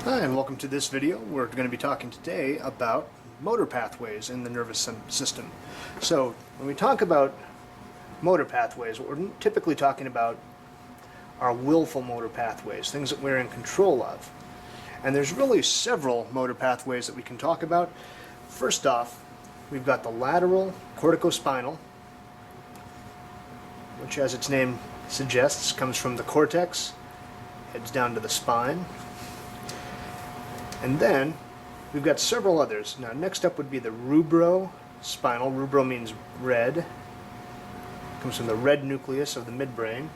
Hi, and welcome to this video. We're going to be talking today about motor pathways in the nervous system. So, when we talk about motor pathways, what we're typically talking about are willful motor pathways, things that we're in control of. And there's really several motor pathways that we can talk about. First off, we've got the lateral corticospinal, which, as its name suggests, comes from the cortex, heads down to the spine. And then we've got several others. Now, next up would be the Rubra Spinal. Rubra means red. It comes from the red nucleus of the midbrain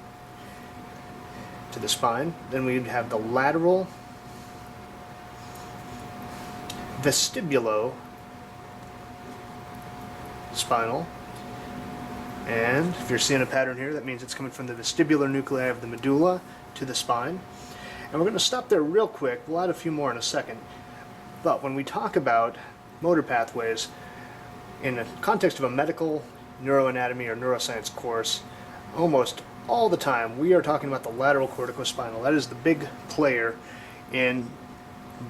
to the spine. Then we'd have the lateral vestibulospinal. And if you're seeing a pattern here, that means it's coming from the vestibular nuclei of the medulla to the spine. And we're going to stop there real quick. We'll add a few more in a second. But when we talk about motor pathways in the context of a medical neuroanatomy or neuroscience course, almost all the time we are talking about the lateral corticospinal. That is the big player in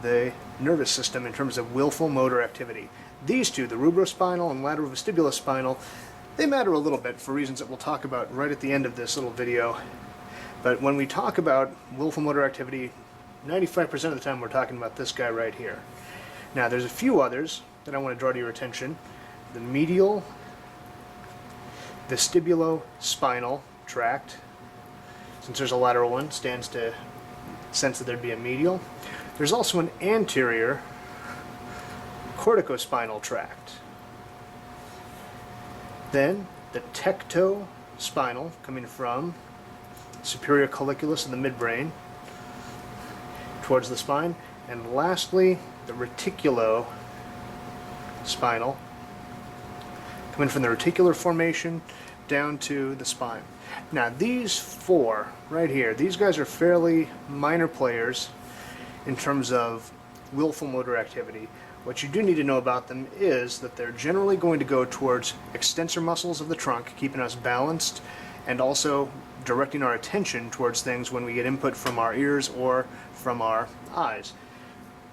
the nervous system in terms of willful motor activity. These two, the rubrospinal and lateral vestibulospinal, they matter a little bit for reasons that we'll talk about right at the end of this little video. But when we talk about willful motor activity, 95% of the time we're talking about this guy right here. Now, there's a few others that I want to draw to your attention. The medial vestibulospinal tract, since there's a lateral one, stands to sense that there'd be a medial. There's also an anterior corticospinal tract. Then the tectospinal, coming from superior colliculus in the midbrain towards the spine, and lastly the reticulospinal, coming from the reticular formation down to the spine. Now, these four right here, these guys are fairly minor players in terms of willful motor activity. What you do need to know about them is that they're generally going to go towards extensor muscles of the trunk, keeping us balanced, and also directing our attention towards things when we get input from our ears or from our eyes.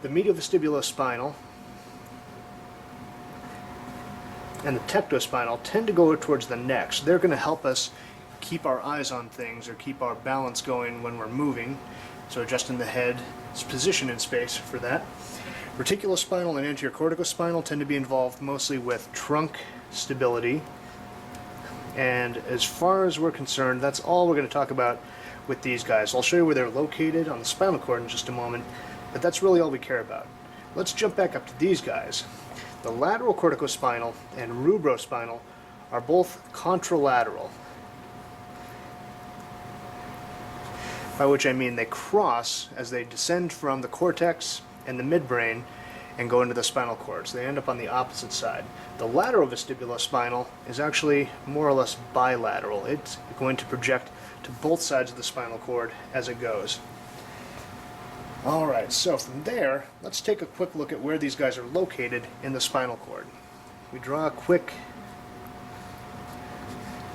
The medial vestibulospinal and the tectospinal tend to go towards the neck, so they're going to help us keep our eyes on things or keep our balance going when we're moving, so adjusting the head's position in space for that. Reticulospinal and anterior corticospinal tend to be involved mostly with trunk stability. And as far as we're concerned, that's all we're going to talk about with these guys. I'll show you where they're located on the spinal cord in just a moment, but that's really all we care about. Let's jump back up to these guys. The lateral corticospinal and rubrospinal are both contralateral, by which I mean they cross as they descend from the cortex and the midbrain and go into the spinal cord. So they end up on the opposite side. The lateral vestibulospinal is actually more or less bilateral. It's going to project to both sides of the spinal cord as it goes. Alright, so from there, let's take a quick look at where these guys are located in the spinal cord. We draw a quick,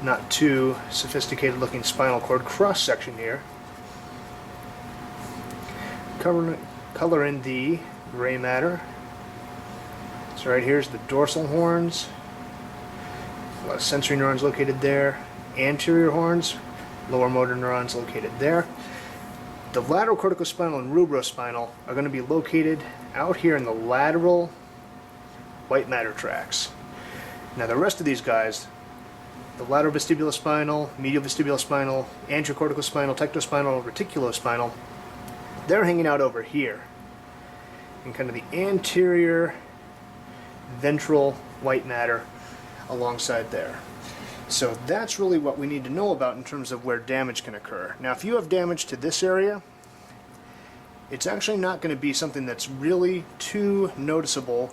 not too sophisticated looking spinal cord cross section here. Color in the gray matter. So right here's the dorsal horns, a lot of sensory neurons located there, anterior horns, lower motor neurons located there. The lateral corticospinal and rubrospinal are going to be located out here in the lateral white matter tracts. Now the rest of these guys, the lateral vestibulospinal, medial vestibulospinal, anterior corticospinal, tectospinal, reticulospinal, they're hanging out over here in kind of the anterior ventral white matter alongside there. So that's really what we need to know about in terms of where damage can occur. Now, if you have damage to this area, it's actually not going to be something that's really too noticeable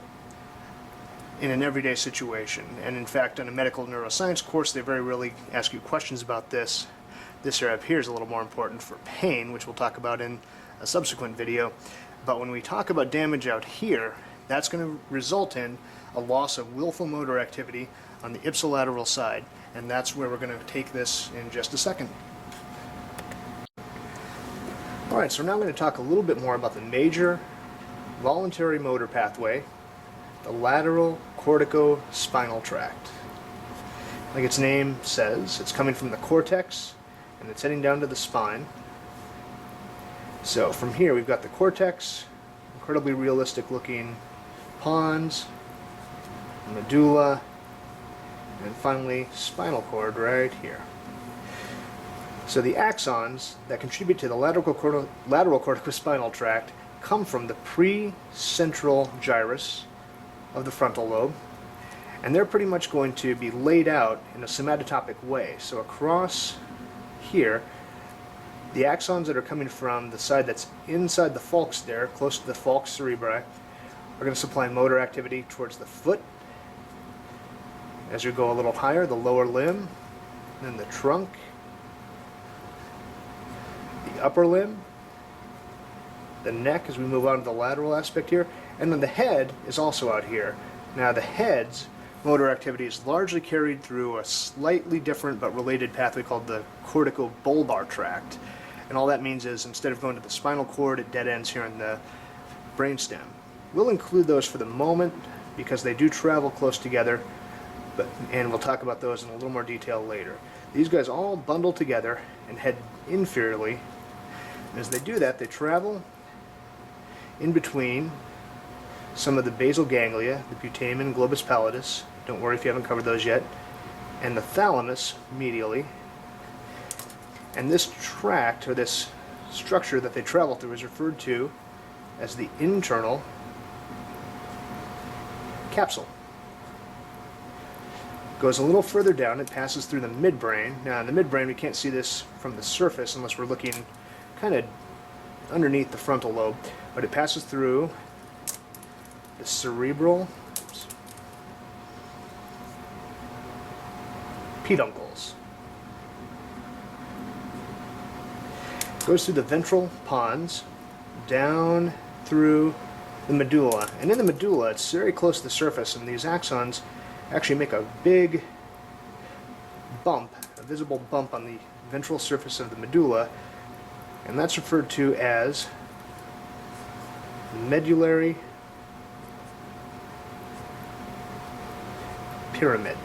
in an everyday situation. And in fact, on a medical neuroscience course, they very rarely ask you questions about this. This area up here is a little more important for pain, which we'll talk about in a subsequent video. But when we talk about damage out here, that's going to result in a loss of willful motor activity on the ipsilateral side, and that's where we're going to take this in just a second. Alright, so now I'm going to talk a little bit more about the major voluntary motor pathway, the lateral corticospinal tract. Like its name says, it's coming from the cortex and it's heading down to the spine. So from here we've got the cortex, incredibly realistic looking pons, medulla, and finally spinal cord right here. So the axons that contribute to the lateral corticospinal tract come from the precentral gyrus of the frontal lobe, and they're pretty much going to be laid out in a somatotopic way. So across here, the axons that are coming from the side that's inside the falx there, close to the falx cerebri, are going to supply motor activity towards the foot. As you go a little higher, the lower limb, then the trunk, the upper limb, the neck as we move on to the lateral aspect here, and then the head is also out here. Now the head's motor activity is largely carried through a slightly different but related pathway called the corticobulbar tract. And all that means is instead of going to the spinal cord, it dead ends here in the brainstem. We'll include those for the moment because they do travel close together, and we'll talk about those in a little more detail later. These guys all bundle together and head inferiorly. And as they do that, they travel in between some of the basal ganglia, the putamen, globus pallidus, don't worry if you haven't covered those yet, and the thalamus medially. And this tract, or this structure that they travel through, is referred to as the internal capsule. Goes a little further down, it passes through the midbrain. Now in the midbrain we can't see this from the surface unless we're looking kind of underneath the frontal lobe, but it passes through the cerebral peduncles. Goes through the ventral pons, down through the medulla. And in the medulla, it's very close to the surface, and these axons actually make a big bump, a visible bump on the ventral surface of the medulla, and that's referred to as medullary pyramid.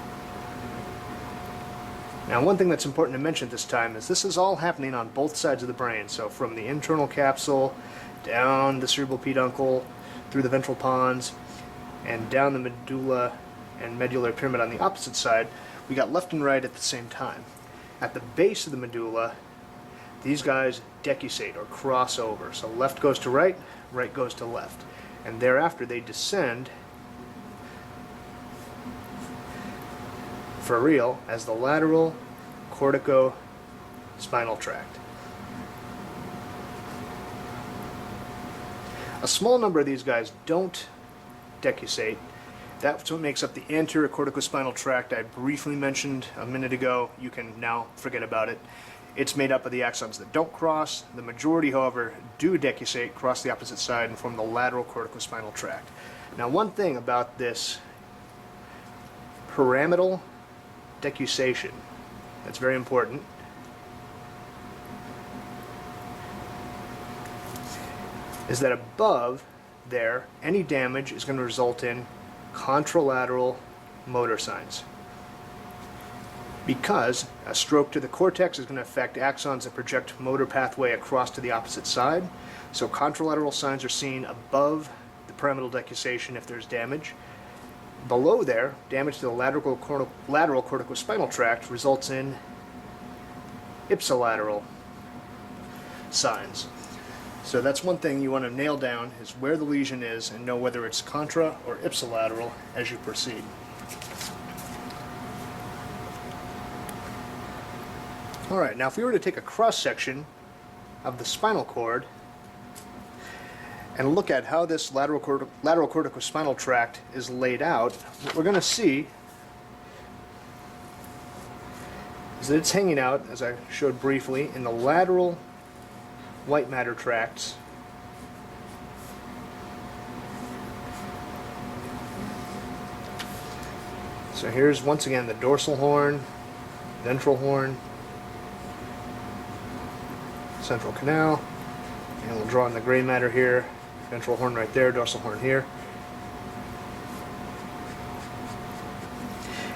Now one thing that's important to mention at this time is this is all happening on both sides of the brain, so from the internal capsule, down the cerebral peduncle, through the ventral pons, and down the medulla and medullary pyramid on the opposite side, we got left and right at the same time. At the base of the medulla, these guys decussate or cross over. So left goes to right, right goes to left. And thereafter they descend for real as the lateral corticospinal tract. A small number of these guys don't decussate. That's what makes up the anterior corticospinal tract I briefly mentioned a minute ago. You can now forget about it. It's made up of the axons that don't cross. The majority, however, do decussate, cross the opposite side, and form the lateral corticospinal tract. Now, one thing about this pyramidal decussation that's very important is that above there, any damage is going to result in contralateral motor signs, because a stroke to the cortex is going to affect axons that project motor pathway across to the opposite side. So contralateral signs are seen above the pyramidal decussation if there's damage. Below there, damage to the lateral corticospinal tract results in ipsilateral signs. So that's one thing you want to nail down, is where the lesion is and know whether it's contra or ipsilateral as you proceed. Alright, now if we were to take a cross-section of the spinal cord and look at how this lateral corticospinal tract is laid out, what we're going to see is that it's hanging out, as I showed briefly, in the lateral white matter tracts. So here's once again the dorsal horn, ventral horn, central canal, And we'll draw in the gray matter here, ventral horn right there, dorsal horn here.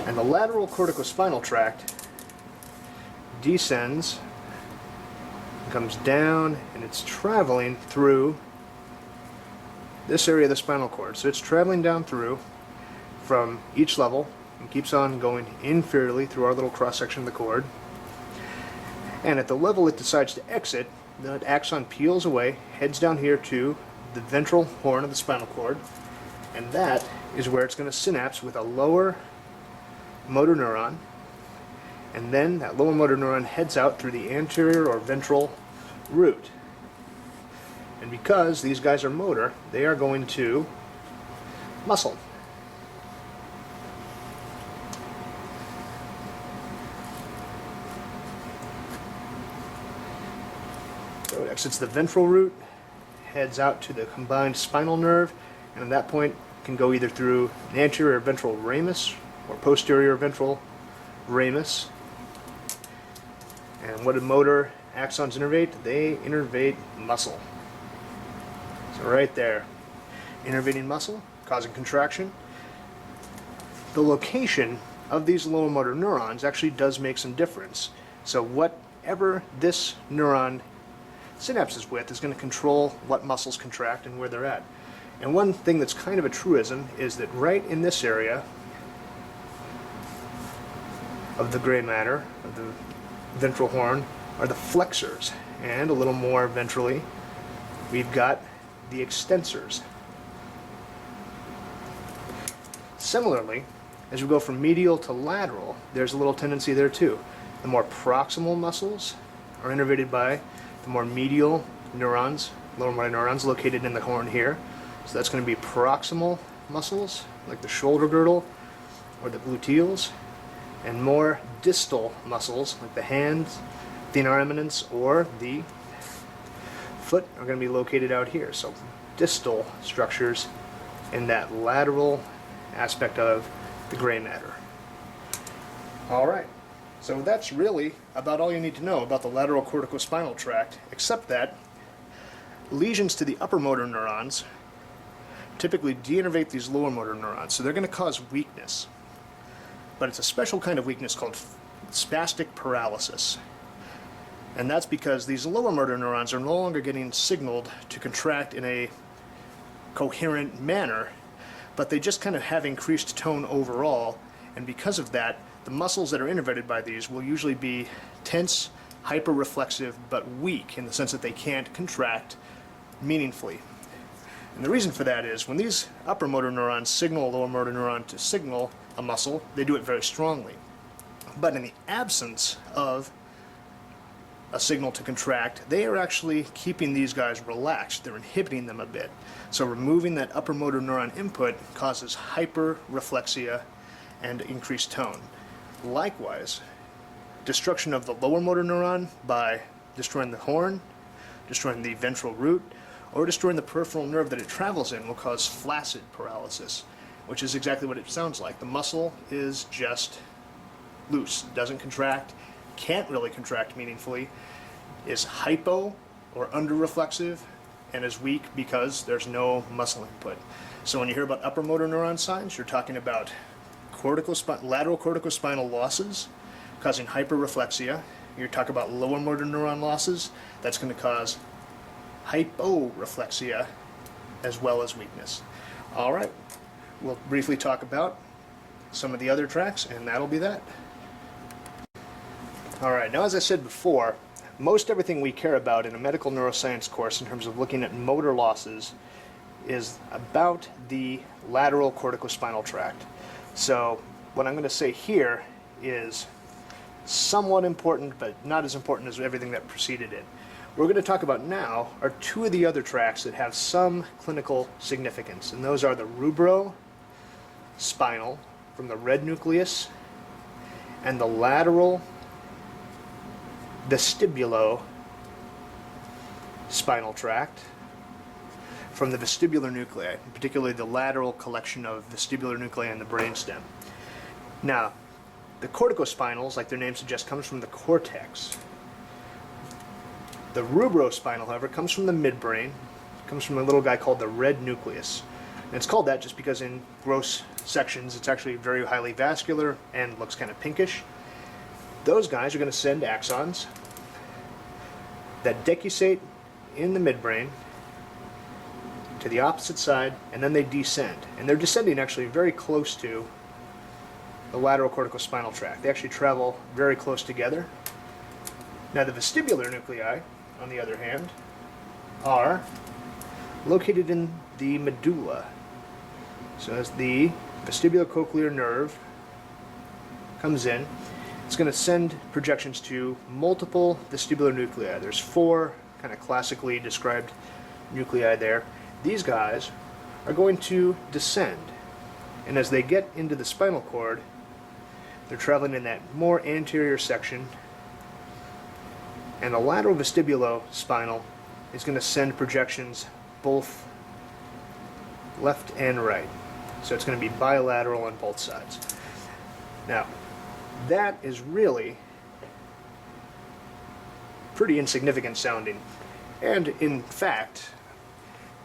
And the lateral corticospinal tract descends, comes down, and it's traveling through this area of the spinal cord. So it's traveling down through from each level and keeps on going inferiorly through our little cross-section of the cord. And at the level it decides to exit, the axon peels away, heads down here to the ventral horn of the spinal cord, and that is where it's going to synapse with a lower motor neuron, and then that lower motor neuron heads out through the anterior or ventral root. And because these guys are motor, they are going to muscle. So it exits the ventral root, heads out to the combined spinal nerve, and at that point can go either through the anterior ventral ramus or posterior ventral ramus. And what do motor axons innervate? They innervate muscle. So right there, innervating muscle, causing contraction. The location of these lower motor neurons actually does make some difference. So whatever this neuron synapses with is going to control what muscles contract and where they're at. And one thing that's kind of a truism is that right in this area of the gray matter, of the ventral horn, are the flexors. And a little more ventrally, we've got the extensors. Similarly, as we go from medial to lateral, there's a little tendency there too. The more proximal muscles are innervated by the more medial neurons, lower motor neurons located in the horn here. So that's going to be proximal muscles, like the shoulder girdle or the gluteals, and more distal muscles, like the hands, thenar eminence, or the foot are going to be located out here. So distal structures in that lateral aspect of the gray matter. All right, so that's really about all you need to know about the lateral corticospinal tract, except that lesions to the upper motor neurons typically de-innervate these lower motor neurons, so they're going to cause weakness. But it's a special kind of weakness called spastic paralysis. And that's because these lower motor neurons are no longer getting signaled to contract in a coherent manner, but they just kind of have increased tone overall, and because of that, the muscles that are innervated by these will usually be tense, hyperreflexive, but weak in the sense that they can't contract meaningfully. And the reason for that is when these upper motor neurons signal a lower motor neuron to signal a muscle, they do it very strongly. But in the absence of a signal to contract, they are actually keeping these guys relaxed. They're inhibiting them a bit. So removing that upper motor neuron input causes hyperreflexia and increased tone. Likewise, destruction of the lower motor neuron by destroying the horn, destroying the ventral root, or destroying the peripheral nerve that it travels in will cause flaccid paralysis, which is exactly what it sounds like. The muscle is just loose, doesn't contract, can't really contract meaningfully, is hypo or under-reflexive, and is weak because there's no muscle input. So when you hear about upper motor neuron signs, you're talking about lateral corticospinal losses causing hyperreflexia. You're talking about lower motor neuron losses, that's going to cause hyporeflexia as well as weakness. All right, we'll briefly talk about some of the other tracks, and that'll be that. All right, now as I said before, most everything we care about in a medical neuroscience course in terms of looking at motor losses is about the lateral corticospinal tract. So what I'm going to say here is somewhat important, but not as important as everything that preceded it. What we're going to talk about now are two of the other tracts that have some clinical significance, and those are the Rubra Spinal from the red nucleus and the lateral vestibulospinal tract from the vestibular nuclei, particularly the lateral collection of vestibular nuclei in the brainstem. Now, the corticospinals, like their name suggests, comes from the cortex. The Rubra Spinal, however, comes from the midbrain, comes from a little guy called the red nucleus. And it's called that just because in gross sections it's actually very highly vascular and looks kind of pinkish. Those guys are going to send axons that decussate in the midbrain to the opposite side, and then they descend. And they're descending actually very close to the lateral corticospinal tract. They actually travel very close together. Now the vestibular nuclei, on the other hand, are located in the medulla. So as the vestibulocochlear nerve comes in, it's going to send projections to multiple vestibular nuclei. There's 4 kind of classically described nuclei there. These guys are going to descend, and as they get into the spinal cord, they're traveling in that more anterior section, and the lateral vestibulospinal is going to send projections both left and right. So it's going to be bilateral on both sides. Now, that is really pretty insignificant sounding. And in fact,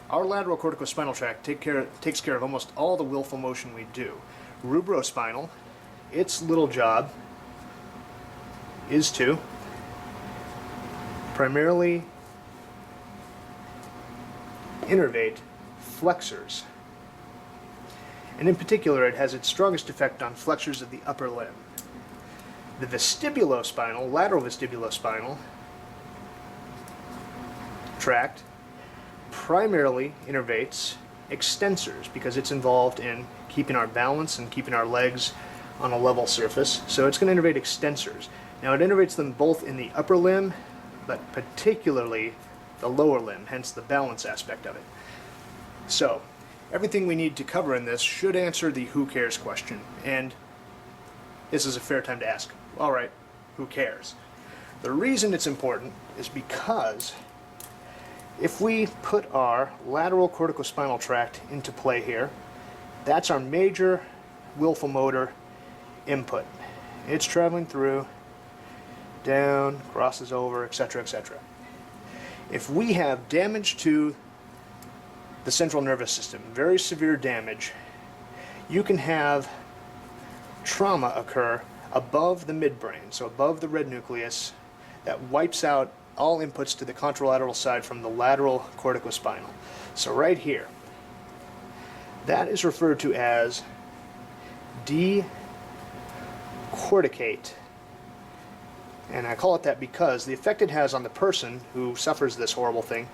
our lateral corticospinal tract takes care of almost all the willful motion we do. Rubra Spinal, its little job is to primarily innervate flexors. And in particular, it has its strongest effect on flexors of the upper limb. The vestibulospinal, lateral vestibulospinal tract primarily innervates extensors because it's involved in keeping our balance and keeping our legs on a level surface. So it's going to innervate extensors. Now it innervates them both in the upper limb, but particularly the lower limb, hence the balance aspect of it. So everything we need to cover in this should answer the who cares question. And this is a fair time to ask, all right, who cares? The reason it's important is because if we put our lateral corticospinal tract into play here, that's our major willful motor input. It's traveling through, down, crosses over, etc., etc. If we have damage to the central nervous system, very severe damage, you can have trauma occur above the midbrain, so above the red nucleus, that wipes out all inputs to the contralateral side from the lateral corticospinal. So right here, that is referred to as decorticate. And I call it that because the effect it has on the person who suffers this horrible thing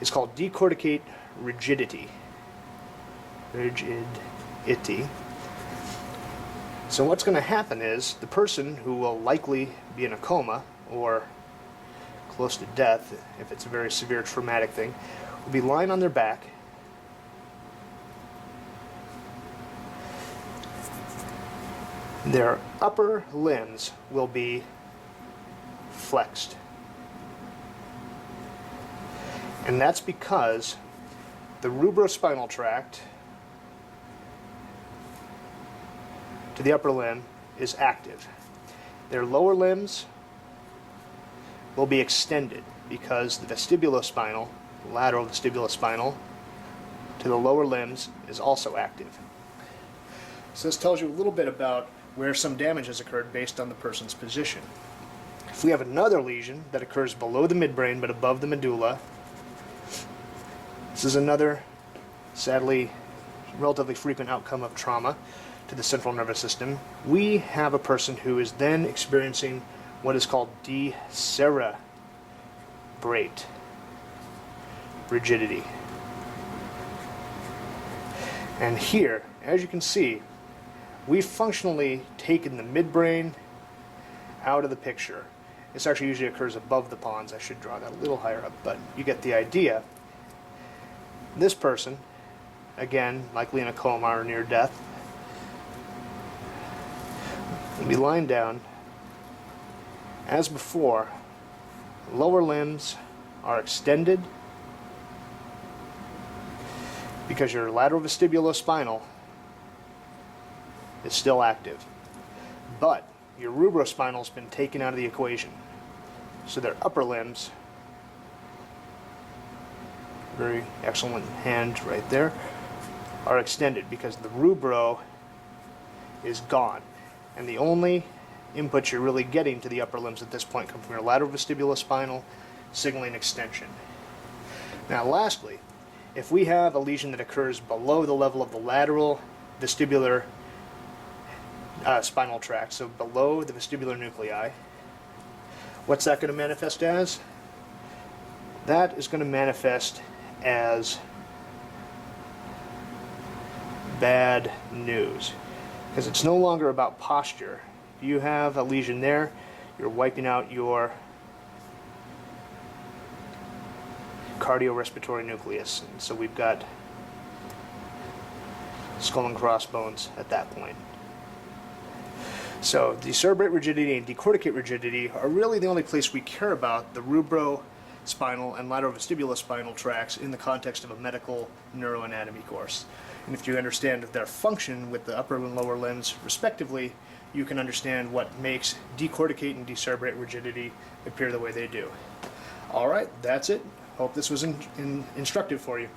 is called decorticate rigidity. Rigidity. So what's going to happen is the person who will likely be in a coma or close to death, if it's a very severe traumatic thing, will be lying on their back, their upper limbs will be flexed. And that's because the rubrospinal tract to the upper limb is active. Their lower limbs will be extended because the vestibulospinal, lateral vestibulospinal, to the lower limbs is also active. So this tells you a little bit about where some damage has occurred based on the person's position. If we have another lesion that occurs below the midbrain but above the medulla, this is another, sadly, relatively frequent outcome of trauma to the central nervous system. We have a person who is then experiencing what is called decerebrate rigidity. And here, as you can see, we've functionally taken the midbrain out of the picture. This actually usually occurs above the pons. I should draw that a little higher up, but you get the idea. This person, again, likely in a coma or near death, will be lying down. As before, lower limbs are extended because your lateral vestibulospinal is still active. But your rubrospinal has been taken out of the equation. So their upper limbs very excellent hand right there, are extended because the rubro is gone. And the only input you're really getting to the upper limbs at this point come from your lateral vestibulospinal signaling extension. Now lastly, if we have a lesion that occurs below the level of the lateral vestibular spinal tract, so below the vestibular nuclei, what's that going to manifest as? That is going to manifest as bad news, because it's no longer about posture. If you have a lesion there, you're wiping out your cardiorespiratory nucleus, and so we've got skull and crossbones at that point. So decerebrate rigidity and decorticate rigidity are really the only place we care about the rubrospinal and lateral vestibulospinal tracts in the context of a medical neuroanatomy course. And if you understand their function with the upper and lower limbs respectively, you can understand what makes decorticate and decerebrate rigidity appear the way they do. All right, that's it. Hope this was instructive for you.